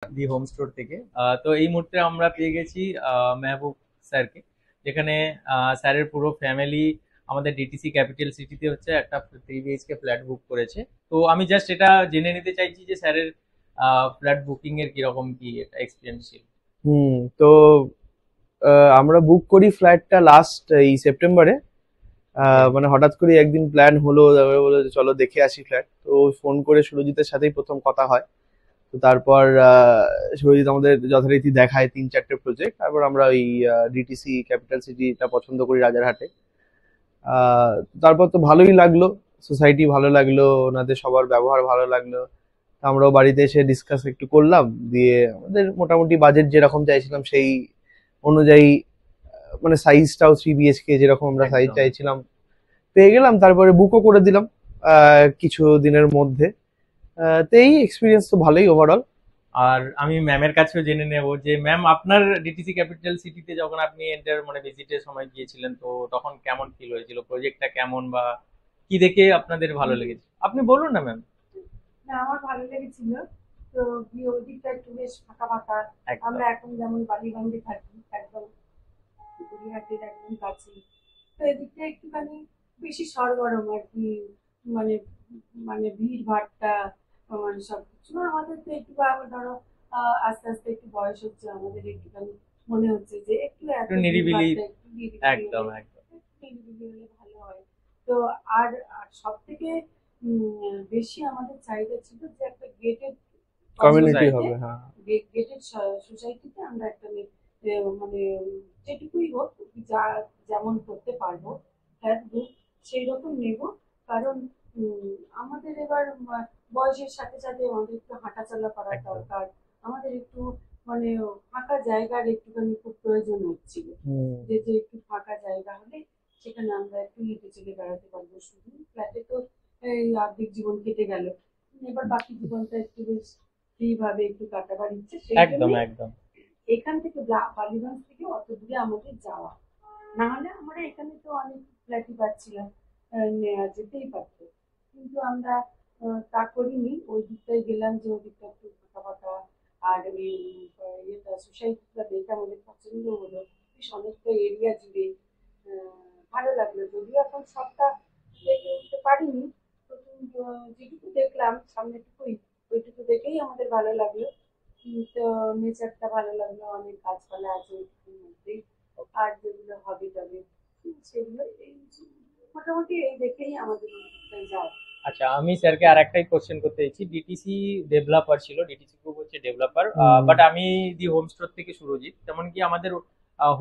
দি home store থেকে। তো এই মুহূর্তে আমরা পেয়ে গেছি মেহবুব স্যারকে, যেখানে স্যারের পুরো ফ্যামিলি আমাদের ডিটিসি ক্যাপিটাল সিটিতে হচ্ছে একটা 3 BHK ফ্ল্যাট বুক করেছে। তো আমি জাস্ট এটা জেনে নিতে চাইছি যে স্যারের ফ্ল্যাট বুকিং এর কিরকম কি এটা এক্সপিরিয়েন্স ছিল। তো আমরা বুক করি ফ্ল্যাটটা লাস্ট এই সেপ্টেম্বরে। ওকে। মানে হঠাৎ করে একদিন প্ল্যান হলো, তারপরে বললো যে চলো দেখে আসি ফ্ল্যাট। তো ফোন করে সুরজিতের সাথেই প্রথম কথা হয়। তো তারপর সুরজিৎ আমাদের যথারীতি দেখায় 3-4টে প্রজেক্ট। তারপর আমরা ওই ডিটিসি ক্যাপিটাল সিটিটা পছন্দ করি রাজারহাটে। আহ, তারপর তো ভালোই লাগলো, সোসাইটি ভালো লাগলো, ওনাদের সবার ব্যবহার ভালো লাগলো। আমরাও বাড়িতে এসে ডিসকাস একটু করলাম, দিয়ে আমাদের মোটামুটি বাজেট যেরকম চাইছিলাম সেই অনুযায়ী, মানে সাইজটাও 3 BHK যেরকম আমরা সাইজ একদম। চাইছিলাম পেয়ে গেলাম। তারপরে বুকও করে দিলাম কিছু দিনের মধ্যে। তো এই এক্সপিরিয়েন্স তো ভালোই ওভারঅল। আর আমি ম্যামের কাছেও জেনে নেব যে ম্যাম আপনার ডিটিসি ক্যাপিটাল সিটিতে যখন আপনি এন্টার মানে ভিজিটের সময় গিয়েছিলেন, তো তখন কেমন ফিল হয়েছিল, প্রজেক্টটা কেমন বা কি দেখে আপনাদের ভালো লেগেছে, আপনি বলুন না ম্যাম। না, আমার ভালো লেগেছিল। তো ওদিকটা একটু বেশ ফাঁকা ফাঁকা। একদম। আমরা এখন যেমন বালিগঞ্জে থাকি, একদম গড়িয়াহাটের একদম কাছে। তো এদিকটা একটুখানি বেশি সরগরম আর কি। মানে মানে ভিড় ভাট্টা, মানে সবকিছু আমাদের তো একটু ধরো আস্তে আস্তে একটু বয়স হচ্ছে, আমাদের একটুখানি মনে হচ্ছে যে একটু এত একটু ভিড় নিরিবিলি। ভাট্টা একটু নিরিবিলি একদম হলে, একদম। একটু নিরিবিলি হলে ভালো হয়। তো আর আর সব থেকে বেশি আমাদের চাহিদা ছিল যে একটা গেটেড কমিউনিটি কমিউনিটিতে, হবে, হ্যাঁ। গেটেড সোসাইটিতে আমরা একটা মানে যেটুকুই হোক, যা যেমন করতে পারবো ফ্ল্যাট বুক সেই রকম নেব। কারণ আমাদের এবার বয়সের সাথে সাথে আমাদের একটু হাঁটাচলা করার একদম। দরকার। আমাদের একটু মানে ফাঁকা জায়গার একটুখানি খুব প্রয়োজন হচ্ছিল, হুম। যে একটু ফাঁকা জায়গা হলে সেখানে আমরা একটু হেঁটে চলে বেড়াতে পারবো। শুধু ফ্ল্যাটে তো এই অর্ধেক জীবন কেটে গেল, এবার বাকি জীবনটা একটু বেশ ফ্রি ভাবে একটু কাটাবার ইচ্ছে, সেই একদম জন্যই একদম। এখান থেকে বালিগঞ্জ থেকে অত দূরে আমাদের যাওয়া। না হলে আমরা এখানে তো অনেক ফ্ল্যাটই পাচ্ছিলাম, নেওয়া যেতেই পারতো। কিন্তু আমরা তা করিনি, ওই দিকটায় গেলাম যে ওই দিকটা একটু ফাঁকা ফাঁকা। আর ওই ইয়েটা সোসাইটিটা দেখে আমাদের পছন্দ হলো, বেশ অনেকটা এরিয়া জুড়ে। ভালো লাগলো, যদিও এখন সবটা দেখে উঠতে পারিনি। প্রথম যেটুকু দেখলাম সামনেটুকুই, ওইটুকু দেখেই আমাদের ভালো লাগলো। তো নেচারটা ভালো লাগলো, অনেক গাছপালা আছে ওইটুকুর মধ্যেই। আর যেগুলো হবি টবি সেগুলো এই মোটামুটি এই দেখেই আমাদের ওইদিকটায় যায়। আচ্ছা, আমি স্যারকে আর একটাই কোশ্চেন করতে চাইছি। ডিটিসি ডেভেলপার ছিল, ডিটিসি গ্রুপ হচ্ছে ডেভেলপার, হুম। বাট আমি দি হোম স্টোর থেকে সুরজিৎ। তেমন কি আমাদের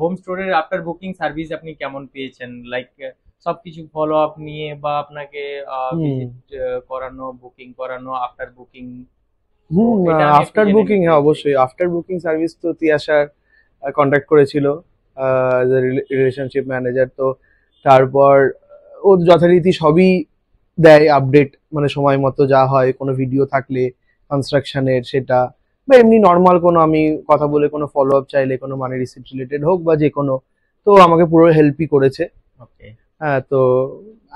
হোম স্টোরের আফটার বুকিং সার্ভিস আপনি কেমন পেয়েছেন, লাইক সবকিছু ফলো আপ নিয়ে বা আপনাকে হুম। ভিজিট করানো, বুকিং করানো, আফটার বুকিং? তো হুম। এটা আমি একটু আফটার জেনে বুকিং, নিতে হ্যাঁ চাইছি। অবশ্যই আফটার বুকিং সার্ভিস তো তিয়াশার কন্ট্যাক্ট করেছিল, রিলেশনশিপ ম্যানেজার। তো তারপর ও যথারীতি সবই দেয় আপডেট, মানে সময় মতো যা হয়, কোনো ভিডিও থাকলে কনস্ট্রাকশনের সেটা, বা এমনি নর্মাল কোনো আমি কথা বলে কোনো ফলো আপ চাইলে, কোনো মানি রিসিপ্ট রিলেটেড হোক বা যে কোনো, তো আমাকে পুরো হেল্পই করেছে। ওকে। হ্যাঁ, তো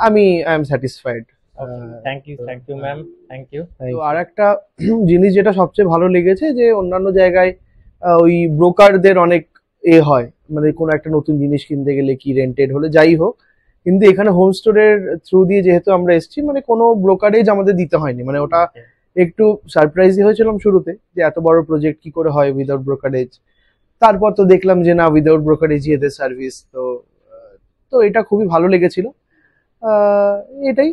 আমি I am satisfied. Okay, thank you ma'am, thank you. তো আর একটা জিনিস যেটা সবচেয়ে ভালো লেগেছে, যে অন্যান্য জায়গায় ওই ব্রোকারদের অনেক হয়, মানে কোনো একটা নতুন জিনিস কিনতে গেলে কি রেন্টেড হলে যাই হোক, কিন্তু এখানে হোম স্টোরের থ্রু দিয়ে যেহেতু আমরা এসেছি, মানে কোনো ব্রোকারেজ আমাদের দিতে হয়নি। মানে ওটা একটু সারপ্রাইজই হয়েছিলাম শুরুতে, যে এত বড় প্রজেক্ট কি করে হয় উইদাউট ব্রোকারেজ। তারপর তো দেখলাম যে না, উইদাউট ব্রোকারেজই এদের সার্ভিস। তো তো এটা খুবই ভালো লেগেছিল। আহ, এটাই।